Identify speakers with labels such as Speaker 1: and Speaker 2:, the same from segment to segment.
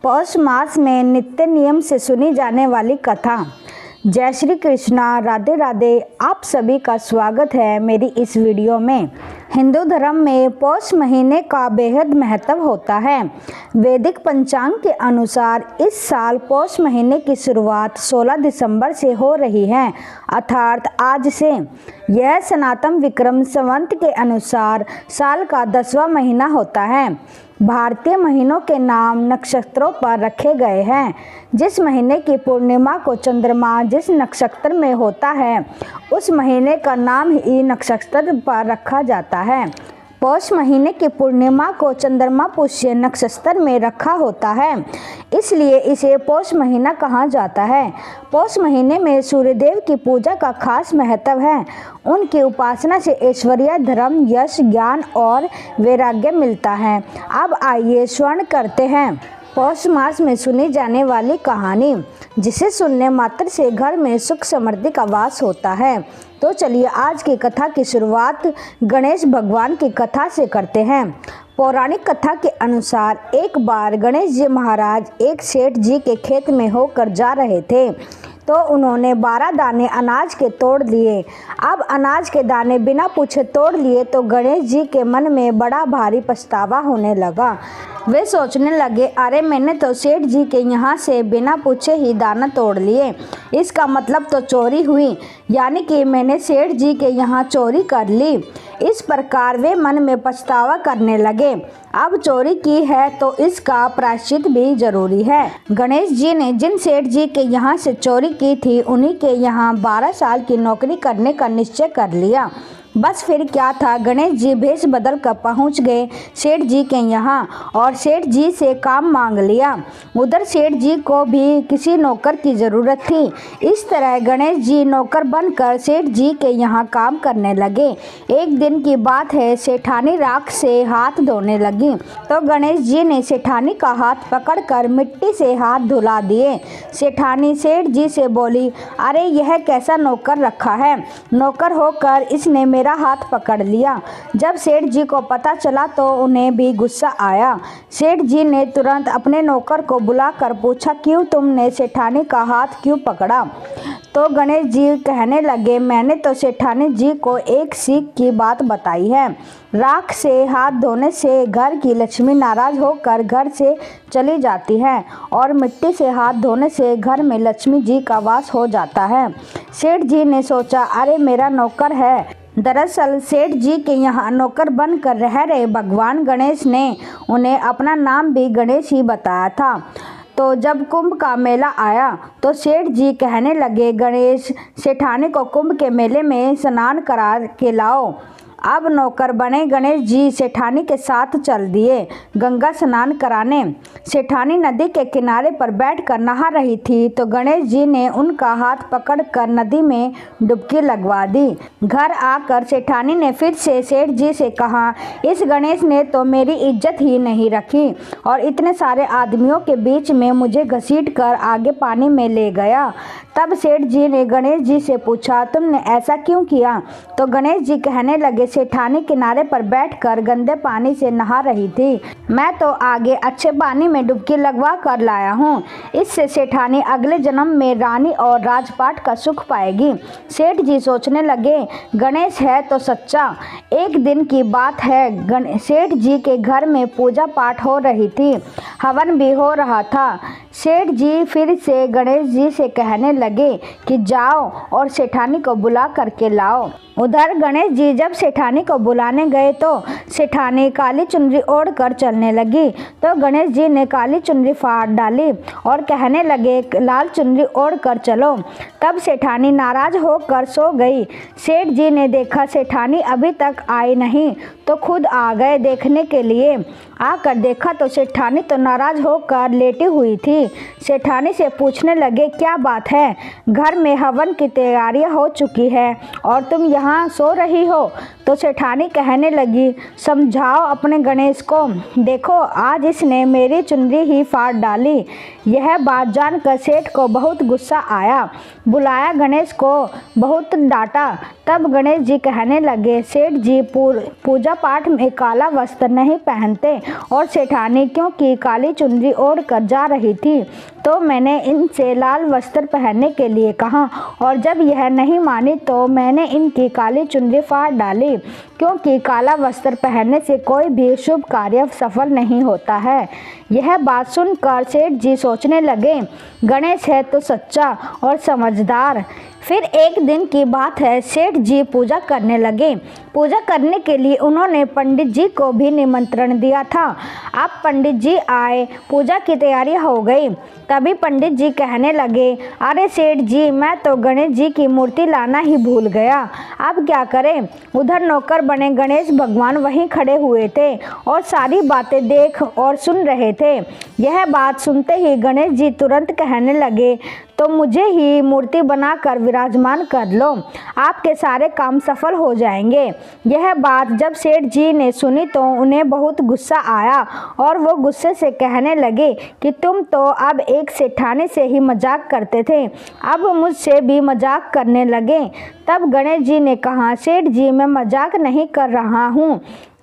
Speaker 1: पौष मास में नित्य नियम से सुनी जाने वाली कथा। जय श्री कृष्णा, राधे राधे। आप सभी का स्वागत है मेरी इस वीडियो में। हिंदू धर्म में पौष महीने का बेहद महत्व होता है। वैदिक पंचांग के अनुसार इस साल पौष महीने की शुरुआत 16 दिसंबर से हो रही है, अर्थात आज से। यह सनातन विक्रम संवत के अनुसार साल का 10वां महीना होता है। भारतीय महीनों के नाम नक्षत्रों पर रखे गए हैं। जिस महीने की पूर्णिमा को चंद्रमा जिस नक्षत्र में होता है, उस महीने का नाम ही नक्षत्र पर रखा जाता है। पौष महीने की पूर्णिमा को चंद्रमा पुष्य नक्षत्र में रखा होता है, इसलिए इसे पौष महीना कहा जाता है। पौष महीने में सूर्यदेव की पूजा का खास महत्व है। उनकी उपासना से ऐश्वर्य, धर्म, यश, ज्ञान और वैराग्य मिलता है। अब आइए श्रवण करते हैं पौष मास में सुनी जाने वाली कहानी, जिसे सुनने मात्र से घर में सुख समृद्धि का वास होता है। तो चलिए आज की कथा की शुरुआत गणेश भगवान की कथा से करते हैं। पौराणिक कथा के अनुसार एक बार गणेश जी महाराज एक सेठ जी के खेत में होकर जा रहे थे, तो उन्होंने 12 दाने अनाज के तोड़ लिए। अब अनाज के दाने बिना पूछे तोड़ लिए तो गणेश जी के मन में बड़ा भारी पछतावा होने लगा। वे सोचने लगे, अरे मैंने तो सेठ जी के यहाँ से बिना पूछे ही दाना तोड़ लिए, इसका मतलब तो चोरी हुई, यानी कि मैंने सेठ जी के यहाँ चोरी कर ली। इस प्रकार वे मन में पछतावा करने लगे। अब चोरी की है तो इसका प्रायश्चित भी जरूरी है। गणेश जी ने जिन सेठ जी के यहाँ से चोरी की थी, उन्हीं के यहाँ 12 साल की नौकरी करने का निश्चय कर लिया। बस फिर क्या था, गणेश जी भेष बदल कर पहुँच गए सेठ जी के यहाँ और सेठ जी से काम मांग लिया। उधर सेठ जी को भी किसी नौकर की ज़रूरत थी। इस तरह गणेश जी नौकर बनकर सेठ जी के यहाँ काम करने लगे। एक दिन की बात है, सेठानी राख से हाथ धोने लगी तो गणेश जी ने सेठानी का हाथ पकड़कर मिट्टी से हाथ धुला दिए। सेठानी सेठ जी से बोली, अरे यह कैसा नौकर रखा है, नौकर होकर इसने मेरा हाथ पकड़ लिया। जब सेठ जी को पता चला तो उन्हें भी गुस्सा आया। सेठ जी ने तुरंत अपने नौकर को बुलाकर पूछा, क्यों तुमने सेठानी का हाथ क्यों पकड़ा? तो गणेश जी कहने लगे, मैंने तो सेठानी जी को एक सीख की बात बताई है। राख से हाथ धोने से घर की लक्ष्मी नाराज होकर घर से चली जाती है और मिट्टी से हाथ धोने से घर में लक्ष्मी जी का वास हो जाता है। सेठ जी ने सोचा, अरे मेरा नौकर है। दरअसल सेठ जी के यहाँ नौकर बनकर रह रहे भगवान गणेश ने उन्हें अपना नाम भी गणेश ही बताया था। तो जब कुंभ का मेला आया तो सेठ जी कहने लगे, गणेश सेठानी को कुंभ के मेले में स्नान करा के लाओ। अब नौकर बने गणेश जी सेठानी के साथ चल दिए गंगा स्नान कराने। सेठानी नदी के किनारे पर बैठकर नहा रही थी तो गणेश जी ने उनका हाथ पकड़कर नदी में डुबकी लगवा दी। घर आकर सेठानी ने फिर से सेठ जी से कहा, इस गणेश ने तो मेरी इज्जत ही नहीं रखी और इतने सारे आदमियों के बीच में मुझे घसीटकर आगे पानी में ले गया। तब सेठ जी ने गणेश जी से पूछा, तुमने ऐसा क्यों किया? तो गणेश जी कहने लगे, सेठानी किनारे पर बैठकर गंदे पानी से नहा रही थी, मैं तो आगे अच्छे पानी में डुबकी लगवा कर लाया हूँ। इससे सेठानी अगले जन्म में रानी और राजपाट का सुख पाएगी। सेठ जी सोचने लगे, गणेश है तो सच्चा। एक दिन की बात है, सेठ जी के घर में पूजा पाठ हो रही थी, हवन भी हो रहा था। सेठ जी फिर से गणेश जी से कहने लगे कि जाओ और सेठानी को बुला करके लाओ। उधर गणेश जी जब सेठानी को बुलाने गए तो सेठानी काली चुनरी ओढ़कर चलने लगी, तो गणेश जी ने काली चुनरी फाड़ डाली और कहने लगे, लाल चुनरी ओढ़कर चलो। तब सेठानी नाराज होकर सो गई। सेठ जी ने देखा सेठानी अभी तक आई नहीं तो खुद आ गए देखने के लिए। आकर देखा तो सेठानी तो नाराज होकर लेटी हुई थी। सेठानी से पूछने लगे, क्या बात है, घर में हवन की तैयारियां हो चुकी है और तुम यहाँ सो रही हो? तो सेठानी कहने लगी, समझाओ अपने गणेश को, देखो आज इसने मेरी चुनरी ही फाड़ डाली। यह बात जानकर सेठ को बहुत गुस्सा आया। बुलाया गणेश को, बहुत डांटा। तब गणेश जी कहने लगे, सेठ जी पूजा पाठ में काला वस्त्र नहीं पहनते और सेठानी क्योंकि काली चुनरी ओढ़ कर जा रही थी तो मैंने इनसे लाल वस्त्र पहनने के लिए कहा और जब यह नहीं मानी तो मैंने इनकी काली चुनरी फाड़ डाली, क्योंकि काला वस्त्र पहनने से कोई भी शुभ कार्य सफल नहीं होता है। यह बात सुनकर सेठ जी सोचने लगे, गणेश है तो सच्चा और समझदार। फिर एक दिन की बात है, सेठ जी पूजा करने लगे। पूजा करने के लिए उन्होंने पंडित जी को भी निमंत्रण दिया था। अब पंडित जी आए, पूजा की तैयारी हो गई। तभी पंडित जी कहने लगे, अरे सेठ जी, मैं तो गणेश जी की मूर्ति लाना ही भूल गया, अब क्या करें। उधर नौकर बने गणेश भगवान वहीं खड़े हुए थे और सारी बातें देख और सुन रहे थे। यह बात सुनते ही गणेश जी तुरंत कहने लगे, तो मुझे ही मूर्ति बनाकर विराजमान कर लो, आपके सारे काम सफल हो जाएंगे। यह बात जब सेठ जी ने सुनी तो उन्हें बहुत गुस्सा आया और वो गुस्से से कहने लगे कि तुम तो अब एक सेठानी से ही मजाक करते थे, अब मुझसे भी मजाक करने लगे। तब गणेश जी ने कहा, सेठ जी मैं मजाक नहीं कर रहा हूँ,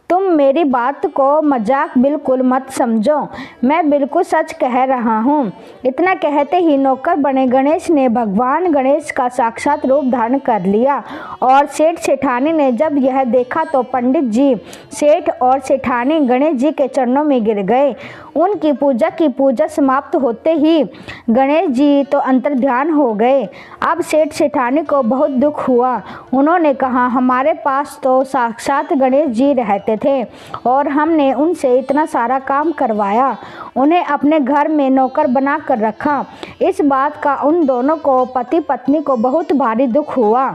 Speaker 1: तुम मेरी बात को मजाक बिल्कुल मत समझो, मैं बिल्कुल सच कह रहा हूँ। इतना कहते ही नौकर बने गणेश ने भगवान गणेश का साक्षात रूप धारण कर लिया और सेठ सेठानी ने जब यह देखा तो पंडित जी, सेठ और सेठानी गणेश जी के चरणों में गिर गए। उनकी पूजा समाप्त होते ही गणेश जी तो अंतर्ध्यान हो गए। अब सेठ सेठानी को बहुत दुख हुआ। उन्होंने कहा, हमारे पास तो साक्षात गणेश जी रहते थे और हमने उनसे इतना सारा काम करवाया, उन्हें अपने घर में नौकर बना कर रखा। इस बात का उन दोनों को पति पत्नी को बहुत भारी दुख हुआ।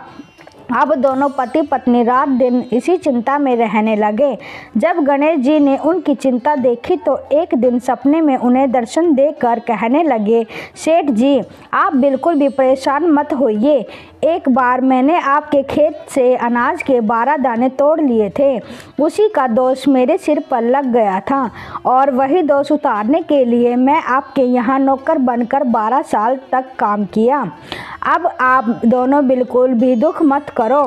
Speaker 1: अब दोनों पति पत्नी रात दिन इसी चिंता में रहने लगे। जब गणेश जी ने उनकी चिंता देखी तो एक दिन सपने में उन्हें दर्शन देकर कहने लगे, सेठ जी आप बिल्कुल भी परेशान मत होइए, एक बार मैंने आपके खेत से अनाज के 12 दाने तोड़ लिए थे, उसी का दोष मेरे सिर पर लग गया था और वही दोष उतारने के लिए मैं आपके यहाँ नौकर बनकर 12 साल तक काम किया। अब आप दोनों बिल्कुल भी दुख मत करो।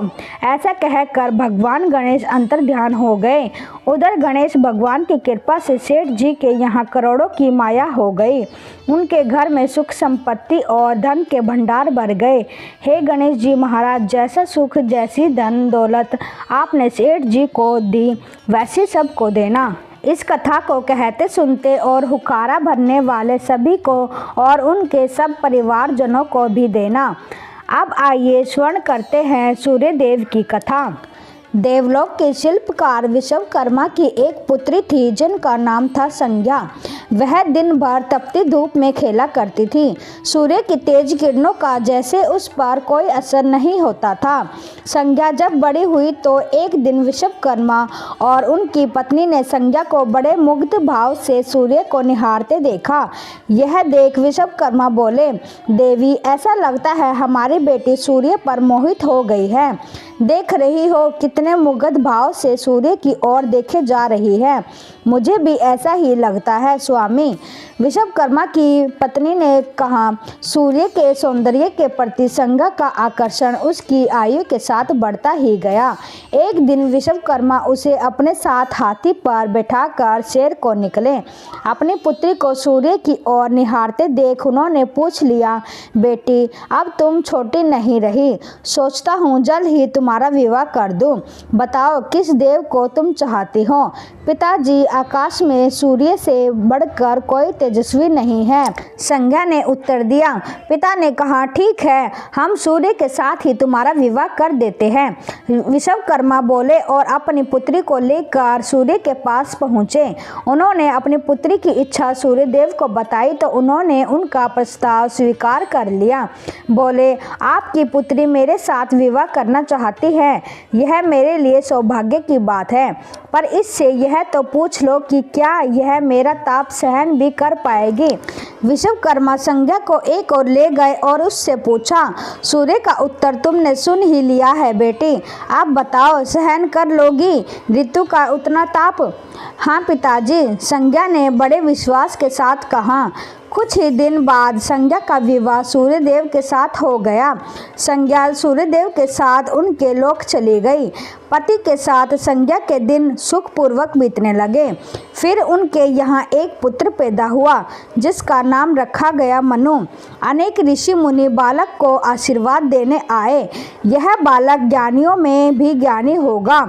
Speaker 1: ऐसा कहकर भगवान गणेश अंतर्ध्यान हो गए। उधर गणेश भगवान की कृपा से सेठ जी के यहाँ करोड़ों की माया हो गई। उनके घर में सुख संपत्ति और धन के भंडार भर गए। हे गणेश जी महाराज, जैसा सुख जैसी धन दौलत आपने सेठ जी को दी वैसी सबको देना। इस कथा को कहते सुनते और हुक्कारा भरने वाले सभी को और उनके सब परिवारजनों को भी देना। अब आइए श्रवण करते हैं सूर्य देव की कथा। देवलोक के शिल्पकार विश्वकर्मा की एक पुत्री थी जिनका नाम था संज्ञा। वह दिन भर तपती धूप में खेला करती थी। सूर्य की तेज किरणों का जैसे उस पर कोई असर नहीं होता था। संज्ञा जब बड़ी हुई तो एक दिन विश्वकर्मा और उनकी पत्नी ने संज्ञा को बड़े मुग्ध भाव से सूर्य को निहारते देखा। यह देख विश्वकर्मा बोले, देवी ऐसा लगता है हमारी बेटी सूर्य पर मोहित हो गई है। देख रही हो कितने मुग्ध भाव से सूर्य की ओर देखे जा रही है। मुझे भी ऐसा ही लगता है स्वामी। विश्वकर्मा की पत्नी ने कहा, सूर्य के सौंदर्य के प्रति संज्ञा का आकर्षण उसकी आयु के साथ बढ़ता ही गया। एक दिन विश्वकर्मा उसे अपने साथ हाथी पर बैठाकर शहर को निकले। अपनी पुत्री को सूर्य की ओर निहारते देख उन्होंने पूछ लिया, बेटी अब तुम छोटी नहीं रही, सोचता हूँ जल्द ही तुम्हारा विवाह कर दूँ। बताओ किस देव को तुम चाहती हो। पिताजी, आकाश में सूर्य से बढ़कर कोई तेजस्वी नहीं है, संज्ञा ने उत्तर दिया। पिता ने कहा, ठीक है, हम सूर्य के साथ ही तुम्हारा विवाह कर देते हैं। विश्वकर्मा बोले और अपनी पुत्री को लेकर सूर्य के पास पहुँचे। उन्होंने अपनी पुत्री की इच्छा सूर्य देव को बताई तो उन्होंने उनका प्रस्ताव स्वीकार कर लिया। बोले, आपकी पुत्री मेरे साथ विवाह करना चाहती है, यह मेरे लिए सौभाग्य की बात है, पर इससे यह तो पूछ लो कि क्या यह मेरा ताप सहन भी कर पाएगी। विश्वकर्मा संज्ञा को एक ओर ले गए और उससे पूछा, सूर्य का उत्तर तुमने सुन ही लिया है बेटी, आप बताओ सहन कर लोगी ऋतु का उतना ताप? हाँ पिताजी, संज्ञा ने बड़े विश्वास के साथ कहा। कुछ ही दिन बाद संज्ञा का विवाह सूर्यदेव के साथ हो गया। संज्ञा सूर्यदेव के साथ उनके लोक चली गई। पति के साथ संज्ञा के दिन सुखपूर्वक बीतने लगे। फिर उनके यहाँ एक पुत्र पैदा हुआ जिसका नाम रखा गया मनु। अनेक ऋषि मुनि बालक को आशीर्वाद देने आए। यह बालक ज्ञानियों में भी ज्ञानी होगा।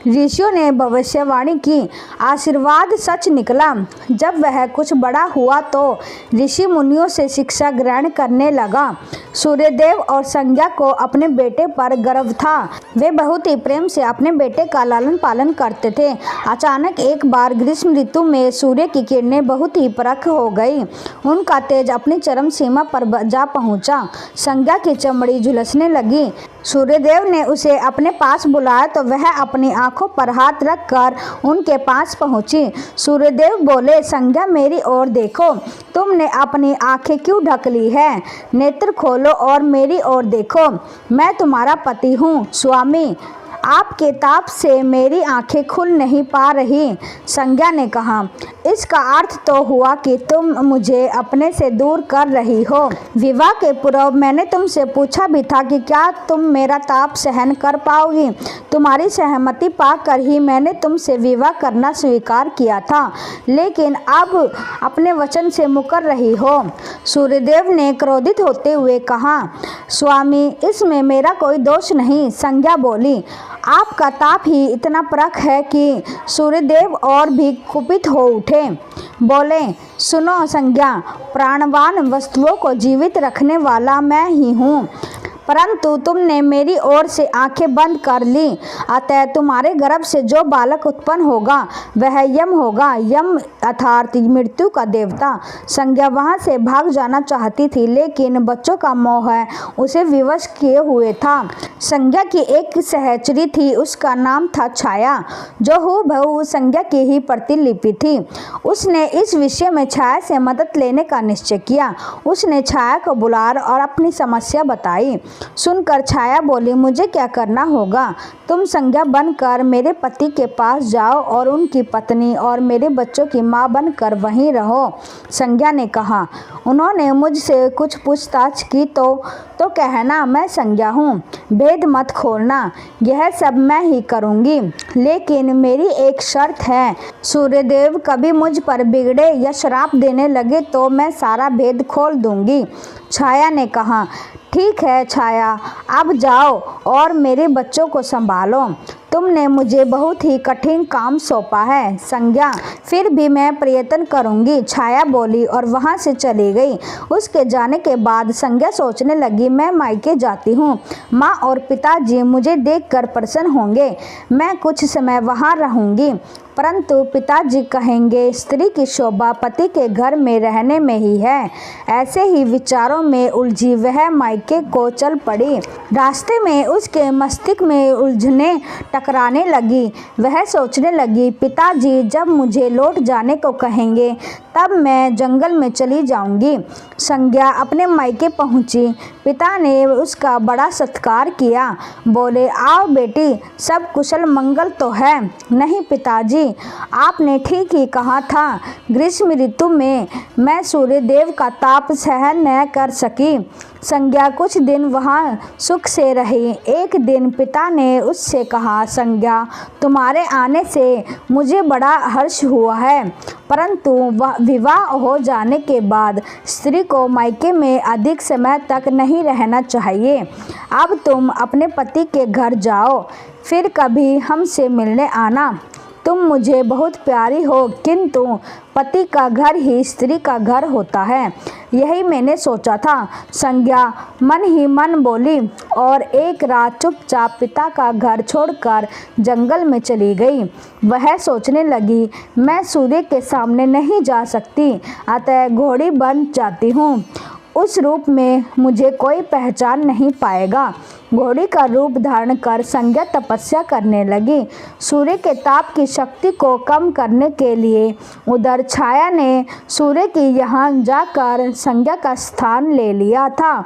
Speaker 1: ऋषियों ने भविष्यवाणी की, आशीर्वाद सच निकला। जब वह कुछ बड़ा हुआ तो ऋषि मुनियों से शिक्षा ग्रहण करने लगा। सूर्यदेव और संज्ञा को अपने बेटे पर गर्व था। वे बहुत ही प्रेम से अपने बेटे का लालन पालन करते थे। अचानक एक बार ग्रीष्म ऋतु में सूर्य की किरणें बहुत ही प्रखर हो गई। उनका तेज अपनी चरम सीमा पर जा पहुंचा। संज्ञा की चमड़ी झुलसने लगी। सूर्यदेव ने उसे अपने पास बुलाया तो वह अपनी आंखों पर हाथ रखकर उनके पास पहुंची। सूर्यदेव बोले, संज्ञा मेरी ओर देखो, तुमने अपनी आंखें क्यों ढक ली है? नेत्र खोलो और मेरी ओर देखो, मैं तुम्हारा पति हूँ स्वामी। आपके ताप से मेरी आंखें खुल नहीं पा रही। संज्ञा ने कहा, इसका अर्थ तो हुआ कि तुम मुझे अपने से दूर कर रही हो। विवाह के पूर्व मैंने तुमसे पूछा भी था कि क्या तुम मेरा ताप सहन कर पाओगी। तुम्हारी सहमति पाकर ही मैंने तुमसे विवाह करना स्वीकार किया था, लेकिन अब अपने वचन से मुकर रही हो। सूर्यदेव ने क्रोधित होते हुए कहा, स्वामी इसमें मेरा कोई दोष नहीं। संज्ञा बोली, आपका ताप ही इतना प्रखर है कि सूर्यदेव और भी कुपित हो उठे। बोले, सुनो संज्ञा, प्राणवान वस्तुओं को जीवित रखने वाला मैं ही हूँ, परंतु तुमने मेरी ओर से आंखें बंद कर ली। अतः तुम्हारे गर्भ से जो बालक उत्पन्न होगा वह यम होगा। यम अर्थात मृत्यु का देवता। संज्ञा वहां से भाग जाना चाहती थी, लेकिन बच्चों का मोह उसे विवश किए हुए था। संज्ञा की एक सहचरी थी, उसका नाम था छाया, जो हूबहू संज्ञा की ही प्रतिलिपि थी। उसने इस विषय में छाया से मदद लेने का निश्चय किया। उसने छाया को बुलाया और अपनी समस्या बताई। सुनकर छाया बोली, मुझे क्या करना होगा? तुम संज्ञा बनकर मेरे पति के पास जाओ और उनकी पत्नी और मेरे बच्चों की माँ बनकर वहीं रहो। संज्ञा ने कहा, उन्होंने मुझसे कुछ पूछताछ की तो कहना मैं संज्ञा हूँ, भेद मत खोलना, यह सब मैं ही करूँगी, लेकिन मेरी एक शर्त है। सूर्यदेव कभी मुझ पर बिगड़े या श्राप देने लगे तो मैं सारा भेद खोल दूँगी। छाया ने कहा, ठीक है छाया, अब जाओ और मेरे बच्चों को संभालो। तुमने मुझे बहुत ही कठिन काम सौंपा है संज्ञा, फिर भी मैं प्रयत्न करूंगी। छाया बोली और वहां से चली गई। उसके जाने के बाद संज्ञा सोचने लगी, मैं मायके जाती हूँ, माँ और पिताजी मुझे देखकर प्रसन्न होंगे, मैं कुछ समय वहां रहूंगी। परंतु पिताजी कहेंगे स्त्री की शोभा पति के घर में रहने में ही है। ऐसे ही विचारों में उलझी वह मायके को चल पड़ी। रास्ते में उसके मस्तिष्क में उलझने टकराने लगी। वह सोचने लगी, पिताजी जब मुझे लौट जाने को कहेंगे तब मैं जंगल में चली जाऊंगी। संज्ञा अपने मायके पहुंची। पिता ने उसका बड़ा सत्कार किया। बोले, आओ बेटी, सब कुशल मंगल तो है? नहीं पिताजी, आपने ठीक ही कहा था, ग्रीष्म ऋतु में मैं सूर्यदेव का ताप सहन न कर सकी। संज्ञा कुछ दिन वहाँ सुख से रही। एक दिन पिता ने उससे कहा, संज्ञा तुम्हारे आने से मुझे बड़ा हर्ष हुआ है, परंतु विवाह हो जाने के बाद स्त्री को मायके में अधिक समय तक नहीं रहना चाहिए। अब तुम अपने पति के घर जाओ, फिर कभी हमसे मिलने आना। तुम मुझे बहुत प्यारी हो, किंतु पति का घर ही स्त्री का घर होता है, यही मैंने सोचा था। संज्ञा मन ही मन बोली और एक रात चुपचाप पिता का घर छोड़कर जंगल में चली गई। वह सोचने लगी, मैं सूर्य के सामने नहीं जा सकती, अतः घोड़ी बन जाती हूँ। उस रूप में मुझे कोई पहचान नहीं पाएगा। घोड़ी का रूप धारण कर संज्ञा तपस्या करने लगी। सूर्य के ताप की शक्ति को कम करने के लिए उधर छाया ने सूर्य की यहाँ जाकर संज्ञा का स्थान ले लिया था।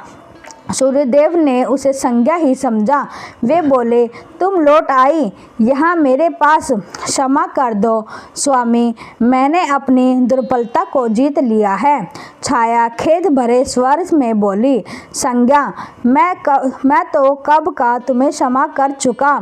Speaker 1: सूर्यदेव ने उसे संज्ञा ही समझा। वे बोले, तुम लौट आई यहाँ मेरे पास, क्षमा कर दो स्वामी, मैंने अपनी दुर्बलता को जीत लिया है। छाया खेद भरे स्वर में बोली, संज्ञा मैं तो कब का तुम्हें क्षमा कर चुका।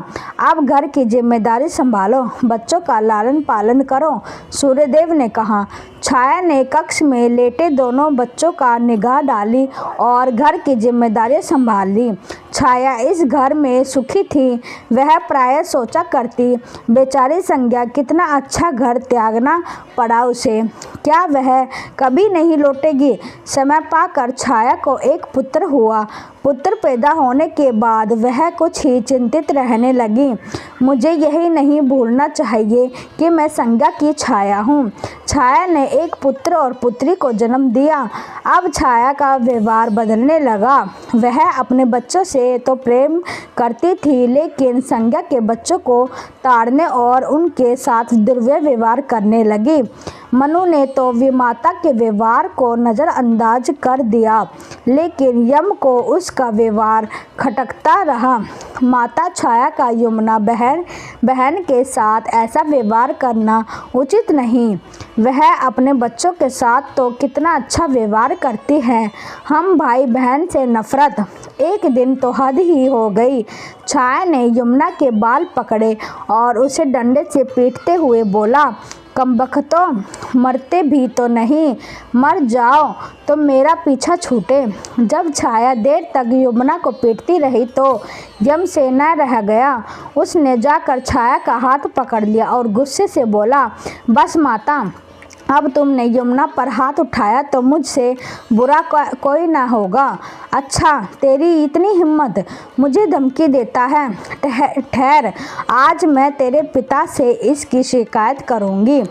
Speaker 1: अब घर की जिम्मेदारी संभालो, बच्चों का लालन पालन करो। सूर्यदेव ने कहा। छाया ने कक्ष में लेटे दोनों बच्चों का निगाह डाली और घर की जिम्मेदारी संभाल ली। छाया इस घर में सुखी थी। वह प्रायः सोचा करती, बेचारी संज्ञा कितना अच्छा घर त्यागना पड़ा उसे, क्या वह कभी नहीं लौटेगी। समय पाकर छाया को एक पुत्र हुआ। पुत्र पैदा होने के बाद वह कुछ ही चिंतित रहने लगी। मुझे यही नहीं भूलना चाहिए कि मैं संज्ञा की छाया हूँ। छाया ने एक पुत्र और पुत्री को जन्म दिया। अब छाया का व्यवहार बदलने लगा। वह अपने बच्चों से तो प्रेम करती थी, लेकिन संज्ञा के बच्चों को ताड़ने और उनके साथ दुर्व्यवहार करने लगी। मनु ने तो विमाता के व्यवहार को नज़रअंदाज कर दिया, लेकिन यम को उसका व्यवहार खटकता रहा। माता छाया का यमुना बहन के साथ ऐसा व्यवहार करना उचित नहीं। वह अपने बच्चों के साथ तो कितना अच्छा व्यवहार करती है, हम भाई बहन से नफरत। एक दिन तो हद ही हो गई। छाया ने यमुना के बाल पकड़े और उसे डंडे से पीटते हुए बोला, कमबख्तों, मरते भी तो नहीं, मर जाओ तो मेरा पीछा छूटे। जब छाया देर तक यमुना को पीटती रही तो यम से न रह गया। उसने जाकर छाया का हाथ पकड़ लिया और गुस्से से बोला, बस माता, अब तुमने यमुना पर हाथ उठाया तो मुझसे बुरा कोई ना होगा। अच्छा, तेरी इतनी हिम्मत, मुझे धमकी देता है। ठहर, आज मैं तेरे पिता से इसकी शिकायत करूँगी।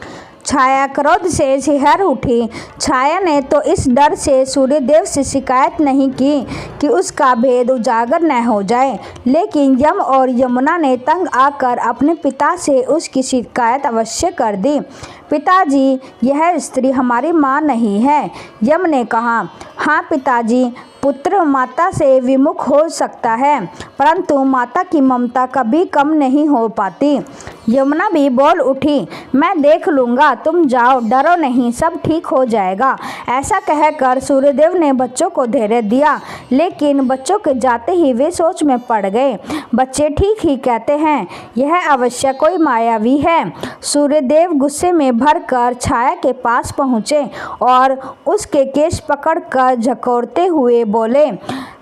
Speaker 1: छाया क्रोध से सिहर उठी। छाया ने तो इस डर से सूर्यदेव से शिकायत नहीं की कि उसका भेद उजागर न हो जाए, लेकिन यम और यमुना ने तंग आकर अपने पिता से उसकी शिकायत अवश्य कर दी। पिताजी, यह स्त्री हमारी माँ नहीं है। यम ने कहा। हाँ पिताजी, पुत्र माता से विमुख हो सकता है, परंतु माता की ममता कभी कम नहीं हो पाती। यमुना भी बोल उठी, मैं देख लूँगा, तुम जाओ, डरो नहीं, सब ठीक हो जाएगा। ऐसा कहकर सूर्यदेव ने बच्चों को धैर्य दिया, लेकिन बच्चों के जाते ही वे सोच में पड़ गए। बच्चे ठीक ही कहते हैं, यह अवश्य कोई मायावी है। सूर्यदेव गुस्से में भरकर छाया के पास पहुँचे और उसके केश पकड़कर झकोरते हुए बोले,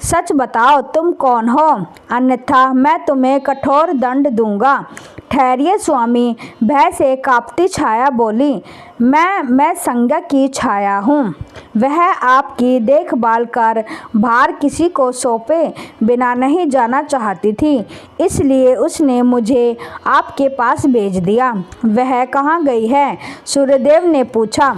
Speaker 1: सच बताओ तुम कौन हो, अन्यथा मैं तुम्हें कठोर दंड दूंगा। ठहरिए स्वामी, भय से कांपती छाया बोली, मैं संज्ञा की छाया हूँ। वह आपकी देखभाल कर भार किसी को सौंपे बिना नहीं जाना चाहती थी, इसलिए उसने मुझे आपके पास भेज दिया। वह कहाँ गई है? सूर्यदेव ने पूछा।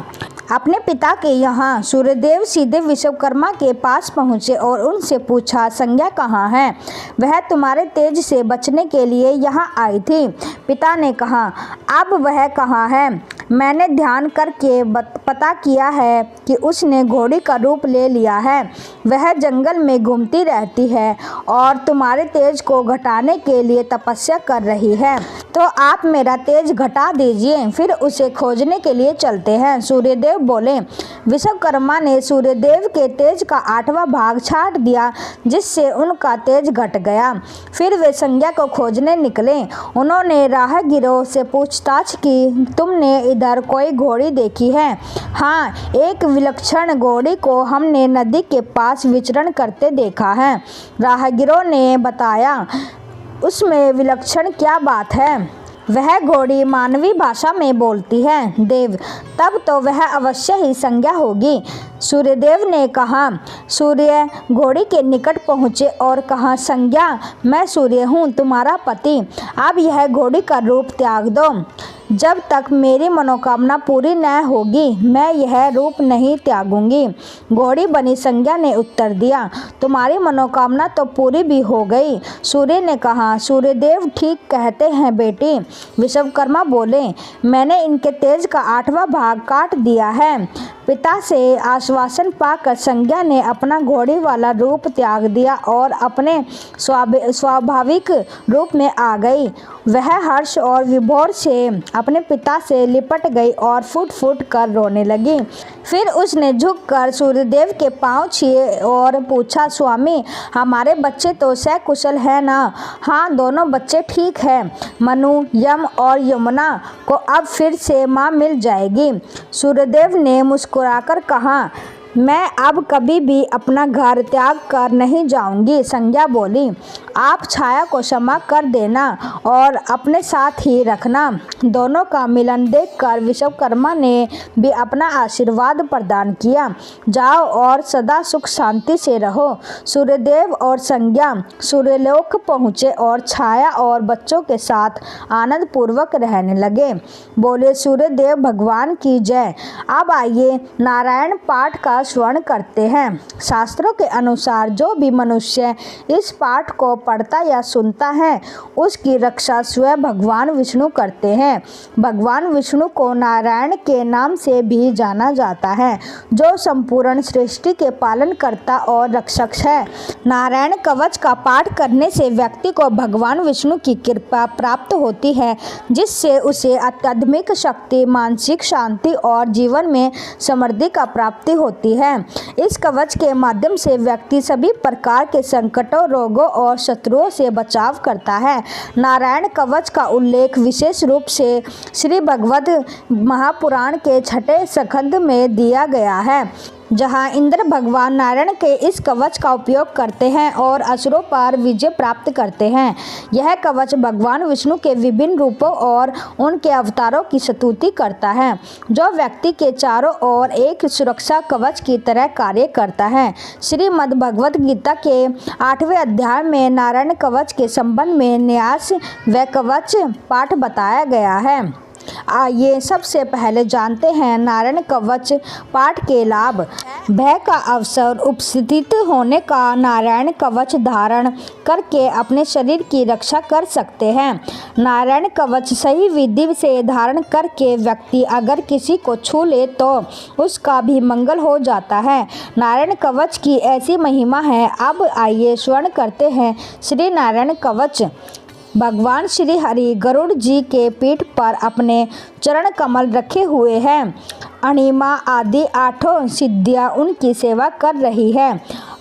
Speaker 1: अपने पिता के यहाँ। सूर्यदेव सीधे विश्वकर्मा के पास पहुँचे और उनसे पूछा, संज्ञा कहाँ है? वह तुम्हारे तेज से बचने के लिए यहाँ आई थी। पिता ने कहा। अब वह कहाँ है? मैंने ध्यान करके पता किया है कि उसने घोड़ी का रूप ले लिया है। वह जंगल में घूमती रहती है और तुम्हारे तेज को घटाने के लिए तपस्या कर रही है। तो आप मेरा तेज घटा दीजिए, फिर उसे खोजने के लिए चलते हैं। सूर्यदेव बोले। विश्वकर्मा ने सूर्यदेव के तेज का 8वां भाग छाट दिया, जिससे उनका तेज घट गया। फिर वे संज्ञा को खोजने निकले। उन्होंने राहगीरों से पूछताछ की, तुमने इधर कोई घोड़ी देखी है? हाँ, एक विलक्षण घोड़ी को हमने नदी के पास विचरण करते देखा है, राहगीरों ने बताया। उसमें विलक्षण क्या बात है? वह घोड़ी मानवी भाषा में बोलती है। देव, तब तो वह अवश्य ही संज्ञा होगी। सूर्यदेव ने कहा। सूर्य घोड़ी के निकट पहुँचे और कहा, संज्ञा, मैं सूर्य हूँ, तुम्हारा पति। अब यह घोड़ी का रूप त्याग दो। जब तक मेरी मनोकामना पूरी न होगी मैं यह रूप नहीं त्यागूंगी। घोड़ी बनी संज्ञा ने उत्तर दिया, तुम्हारी मनोकामना तो पूरी भी हो गई। सूर्य ने कहा, सूर्यदेव ठीक कहते हैं बेटी। विश्वकर्मा बोले, मैंने इनके तेज का 8वां भाग काट दिया है। पिता से आश्वासन पाकर संज्ञा ने अपना घोड़ी वाला रूप त्याग दिया और अपने स्वाभाविक रूप में आ गई। वह हर्ष और विभोर से अपने पिता से लिपट गई और फूट फूट कर रोने लगी। फिर उसने झुककर सूर्यदेव के पांव छुए और पूछा, स्वामी हमारे बच्चे तो सकुशल है ना? हाँ, दोनों बच्चे ठीक हैं। मनु, यम और यमुना को अब फिर से माँ मिल जाएगी। सूर्यदेव ने मुस्कुराकर कहा, मैं अब कभी भी अपना घर त्याग कर नहीं जाऊंगी। संज्ञा बोली, आप छाया को क्षमा कर देना और अपने साथ ही रखना। दोनों का मिलन देखकर विश्वकर्मा ने भी अपना आशीर्वाद प्रदान किया। जाओ और सदा सुख शांति से रहो। सूर्यदेव और संज्ञा सूर्यलोक पहुँचे और छाया और बच्चों के साथ आनंद पूर्वक रहने लगे। बोले सूर्यदेव भगवान की जय। अब आइए नारायण पाठ का श्रवण करते हैं। शास्त्रों के अनुसार जो भी मनुष्य इस पाठ को पढ़ता या सुनता है उसकी रक्षा स्वयं भगवान विष्णु करते हैं। भगवान विष्णु को नारायण के नाम से भी जाना जाता है, जो संपूर्ण सृष्टि के पालन करता और रक्षक है। नारायण कवच का पाठ करने से व्यक्ति को भगवान विष्णु की कृपा प्राप्त होती है, जिससे उसे आध्यात्मिक शक्ति, मानसिक शांति और जीवन में समृद्धि का प्राप्ति होती है। इस कवच के माध्यम से व्यक्ति सभी प्रकार के संकटों, रोगों और शत्रुओं से बचाव करता है। नारायण कवच का उल्लेख विशेष रूप से श्री भगवद महापुराण के 6ठे स्कंद में दिया गया है, जहां इंद्र भगवान नारायण के इस कवच का उपयोग करते हैं और असुरों पर विजय प्राप्त करते हैं। यह कवच भगवान विष्णु के विभिन्न रूपों और उनके अवतारों की स्तुति करता है, जो व्यक्ति के चारों ओर एक सुरक्षा कवच की तरह कार्य करता है। श्रीमद् भगवद गीता के 8वें अध्याय में नारायण कवच के संबंध में न्यास व कवच पाठ बताया गया है। आइए सबसे पहले जानते हैं नारायण कवच पाठ के लाभ। भय का अवसर उपस्थित होने का नारायण कवच धारण करके अपने शरीर की रक्षा कर सकते हैं। नारायण कवच सही विधि से धारण करके व्यक्ति अगर किसी को छू ले तो उसका भी मंगल हो जाता है। नारायण कवच की ऐसी महिमा है। अब आइए श्रवण करते हैं श्री नारायण कवच। भगवान श्री हरि गरुड़ जी के पीठ पर अपने चरण कमल रखे हुए हैं। अणिमा आदि 8 सिद्धियां उनकी सेवा कर रही है।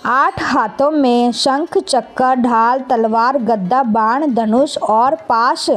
Speaker 1: 8 हाथों में शंख, चक्र, ढाल, तलवार, गदा, बाण, धनुष और पाश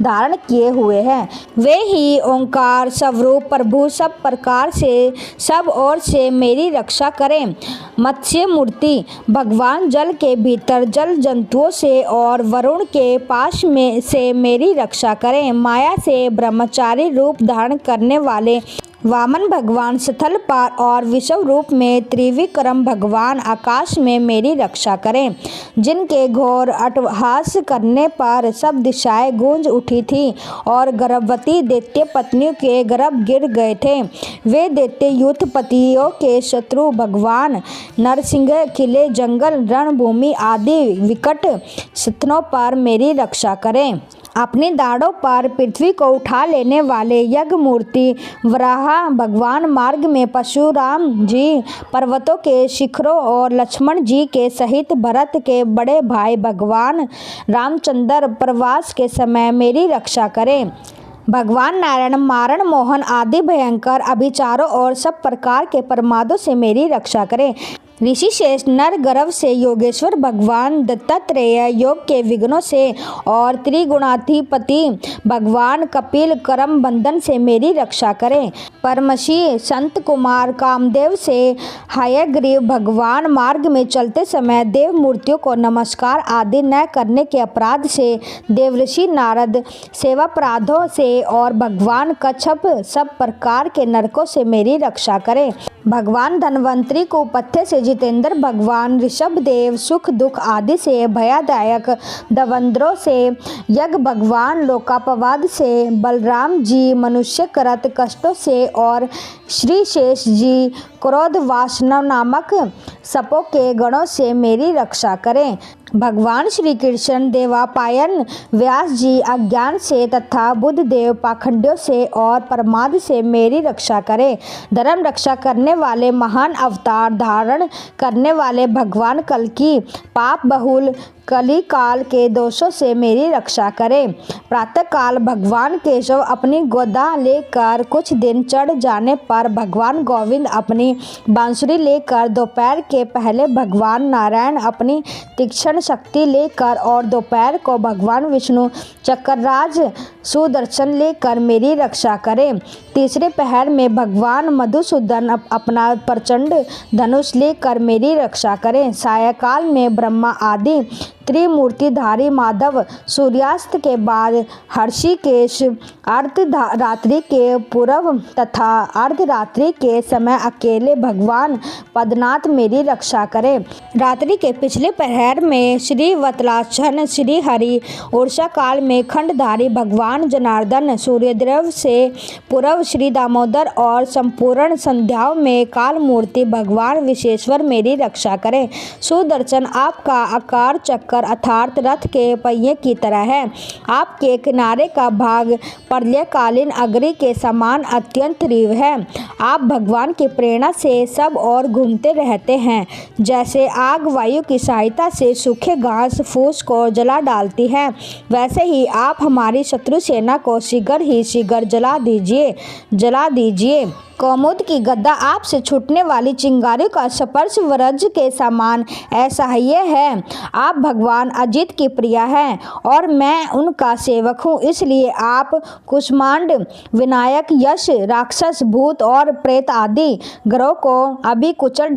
Speaker 1: धारण किए हुए हैं। वे ही ओंकार स्वरूप प्रभु सब प्रकार से सब ओर से मेरी रक्षा करें। मत्स्य मूर्ति भगवान जल के भीतर जल जंतुओं से और वरुण के पाश में से मेरी रक्षा करें। माया से ब्रह्मचारी रूप धारण करने वाले वामन भगवान स्थल पर और विश्व रूप में त्रिविक्रम भगवान आकाश में मेरी रक्षा करें। जिनके घोर अट्टहास करने पर सब दिशाएं गूंज उठी थी और गर्भवती दैत्य पत्नियों के गर्भ गिर गए थे। वे दैत्य युद्धपतियों के शत्रु भगवान नरसिंह किले, जंगल, रणभूमि आदि विकट स्थानों पर मेरी रक्षा करें। अपनी दाढ़ों पर पृथ्वी को उठा लेने वाले यज्ञ मूर्ति वराह भगवान मार्ग में परशुराम जी, पर्वतों के शिखरों और लक्ष्मण जी के सहित भरत के बड़े भाई भगवान रामचंद्र प्रवास के समय मेरी रक्षा करें। भगवान नारायण मारण, मोहन आदि भयंकर अभिचारों और सब प्रकार के प्रमादों से मेरी रक्षा करें। ऋषिशेष नर गर्भ से योगेश्वर भगवान दत्तात्रेय योग के विघ्नों से और त्रिगुणाधिपति भगवान कपिल कर्म बंधन से मेरी रक्षा करें। परमशी संत कुमार कामदेव से हयग्रीव भगवान मार्ग में चलते समय देव मूर्तियों को नमस्कार आदि न करने के अपराध से, देवऋषि नारद सेवापराधों से और भगवान कच्छप सब प्रकार के नरकों से मेरी रक्षा करें। भगवान धन्वंतरी को पत्थे से जितेंद्र भगवान ऋषभदेव सुख दुख आदि से, भयदायक दवंद्रों से, यज्ञ भगवान लोकापवाद से, बलराम जी मनुष्य करत कष्टों से और श्री शेष जी क्रोध वासना नामक सपों के गणों से मेरी रक्षा करें। भगवान श्री कृष्ण देवापायन व्यास जी अज्ञान से तथा बुद्धदेव पाखंडियों से और प्रमाद से मेरी रक्षा करें। धर्म रक्षा करने वाले महान अवतार धारण करने वाले भगवान कल्कि पाप बहुल कली काल के दोषों से मेरी रक्षा करें। प्रातःकाल भगवान केशव अपनी गोदा लेकर कुछ दिन चढ़ जाने पर भगवान गोविंद अपनी बांसुरी लेकर, दोपहर के पहले भगवान नारायण अपनी तीक्ष्ण शक्ति लेकर और दोपहर को भगवान विष्णु चक्रराज सुदर्शन लेकर मेरी रक्षा करें। तीसरे पहर में भगवान मधुसूदन अपना प्रचंड धनुष लेकर मेरी रक्षा करें। सायंकाल में ब्रह्मा आदि त्रिमूर्तिधारी माधव सूर्यास्त के बाद हर्षिकेश अर्धरात्रि के पूर्व तथा अर्धरात्रि के समय अकेले भगवान पद्मनाथ मेरी रक्षा करें। रात्रि के पिछले पहर में श्री वत्लाक्षण श्री हरि, उषा काल में खंडधारी भगवान जनार्दन, सूर्यदेव से पूर्व श्री दामोदर और संपूर्ण संध्याओं में काल मूर्ति भगवान विशेश्वर मेरी रक्षा करें। सुदर्शन आपका आकार चक्कर अर्थात रथ के पहिए की तरह है। आपके किनारे का भाग प्रलयकालीन अग्नि के समान अत्यंत तीव्र है। आप भगवान की प्रेरणा से सब और घूमते रहते हैं। जैसे आग वायु की सहायता से सूखे घास फूस को जला डालती है, वैसे ही आप हमारी शत्रु सेना को शीघ्र ही शीघ्र जला दीजिए। कौमुद की गदा आपसे छूटने वाली चिंगारी का स्पर्श वज्र के समान असह्य है। आप भगवान अजित की प्रिया हैं और मैं उनका सेवक हूँ, इसलिए आप कुष्मांड, विनायक, यश, राक्षस, भूत और प्रेत आदि ग्रहों को अभी कुचल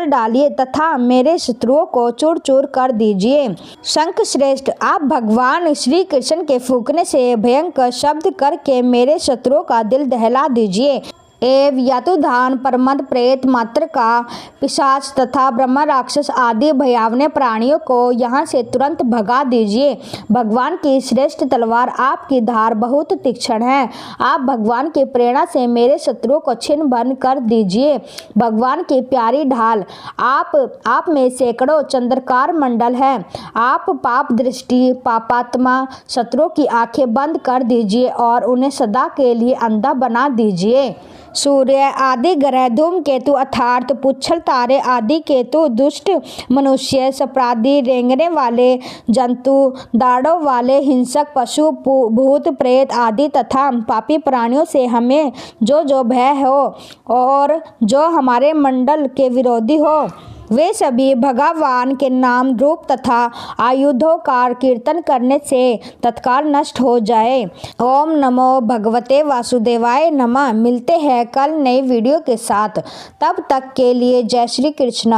Speaker 1: डालिए तथा मेरे शत्रुओं को चूर चूर कर दीजिए। शंख श्रेष्ठ, आप भगवान श्री कृष्ण के फूंकने से भयंकर शब्द करके मेरे शत्रुओं का दिल दहला दीजिए। एवं यातुधान, परमद, प्रेत, मात्र का पिशाच तथा ब्रह्मा राक्षस आदि भयावने प्राणियों को यहाँ से तुरंत भगा दीजिए। भगवान की श्रेष्ठ तलवार आपकी धार बहुत तीक्ष्ण है। आप भगवान की प्रेरणा से मेरे शत्रुओं को छिन्न भिन्न कर दीजिए। भगवान की प्यारी ढाल, आप में सैकड़ों चंद्रकार मंडल है। आप पाप दृष्टि पापात्मा शत्रुओं की आंखें बंद कर दीजिए और उन्हें सदा के लिए अंधा बना दीजिए। सूर्य आदि ग्रह, धूमकेतु अर्थात पुच्छल तारे आदि केतु, दुष्ट मनुष्य, अपराधी, रेंगने वाले जंतु, दाढ़ों वाले हिंसक पशु, भूत प्रेत आदि तथा पापी प्राणियों से हमें जो भय हो और जो हमारे मंडल के विरोधी हो, वे सभी भगवान के नाम रूप तथा आयुधों का कीर्तन करने से तत्काल नष्ट हो जाए। ओम नमो भगवते वासुदेवाय नमः। मिलते हैं कल नई वीडियो के साथ, तब तक के लिए जय श्री कृष्ण।